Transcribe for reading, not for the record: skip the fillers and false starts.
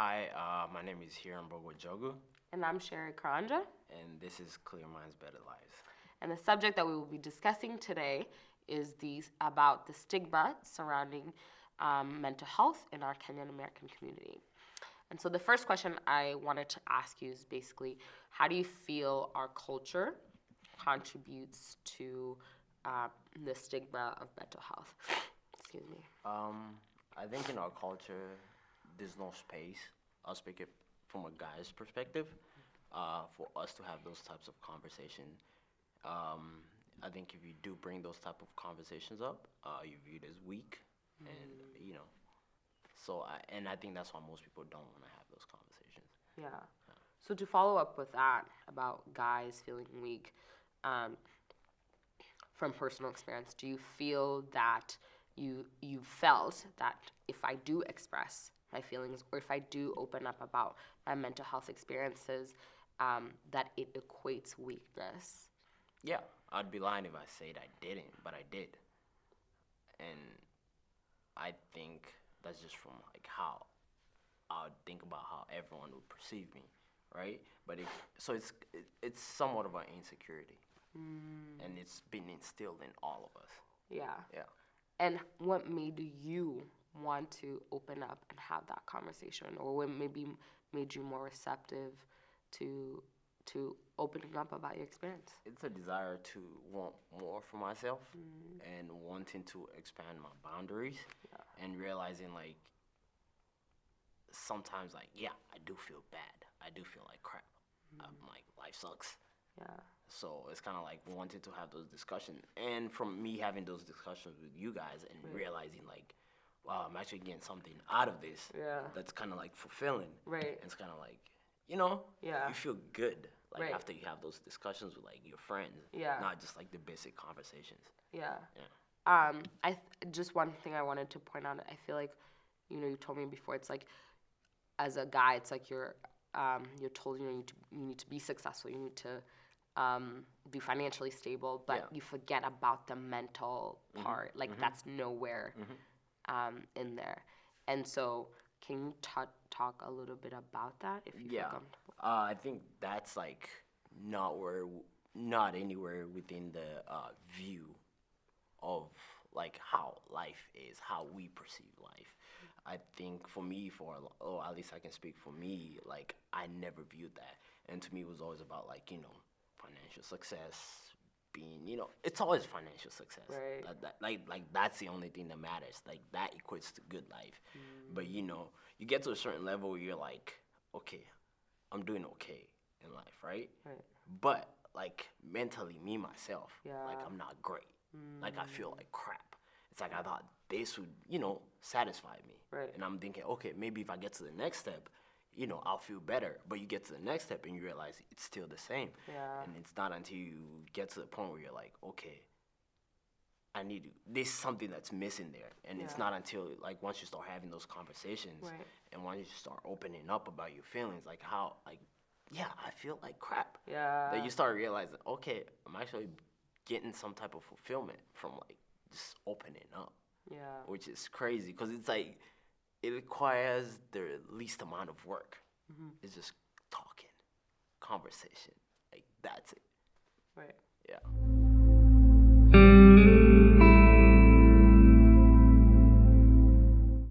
Hi, my name is Mbugua And I'm Sherry Karanja. and this is Clear Minds, Better Lives. And the subject that we will be discussing today is about the stigma surrounding mental health in our Kenyan American community. And so the first question I wanted to ask you is basically, how do you feel our culture contributes to the stigma of mental health? Excuse me. I think in our culture, there's no space. I'll speak it from a guy's perspective, for us to have those types of conversations. I think if you do bring those type of conversations up, you're viewed as weak, and I think that's why most people don't want to have those conversations. Yeah. So to follow up with that about guys feeling weak, from personal experience, do you feel that you felt that if I do express my feelings or if I do open up about my mental health experiences, that it equates weakness? Yeah, I'd be lying if I said I didn't, but I did. And I think that's just from like how I would think about how everyone would perceive me, right? But it's somewhat of an insecurity, and it's been instilled in all of us. Yeah. Yeah. And what made you want to open up and have that conversation, or what maybe made you more receptive to opening up about your experience? It's a desire to want more for myself and wanting to expand my boundaries, and realizing like sometimes like, yeah, I do feel bad. I do feel like crap. I'm like, life sucks. Yeah. So it's kind of like wanting to have those discussions, and from me having those discussions with you guys and realizing like, wow, I'm actually getting something out of this. Yeah. That's kind of like fulfilling. Right. And it's kind of like, Yeah. you feel good like Right. after you have those discussions with like your friends. Yeah. Not just like the basic conversations. Yeah. Yeah. Just one thing I wanted to point out. I feel like, you told me before. It's like, as a guy, it's like you're told you need to be successful. You need to be financially stable, but you forget about the mental part. Like that's nowhere in there. And so, can you talk a little bit about that if you feel comfortable? I think that's like not anywhere within the view of like how life is, how we perceive life. I think for me, at least I can speak for me, like I never viewed that. And to me, it was always about like, financial success, being, it's always financial success. Right. Like that's the only thing that matters. Like that equates to good life. But you get to a certain level where you're like, okay, I'm doing okay in life, right? Right. But like mentally, me myself, like Yeah. I'm not great. Like I feel like crap. It's like I thought this would, satisfy me. Right. And I'm thinking, okay, maybe if I get to the next step, I'll feel better. But you get to the next step and you realize it's still the same. Yeah. And it's not until you get to the point where you're like, okay, there's something that's missing there. And it's not until like once you start having those conversations and once you start opening up about your feelings, like how, like, yeah, I feel like crap. Yeah. That you start realizing, okay, I'm actually getting some type of fulfillment from like just opening up. Yeah. Which is crazy because it's like it requires the least amount of work. It's just talking, conversation. Like that's it. Right. Yeah.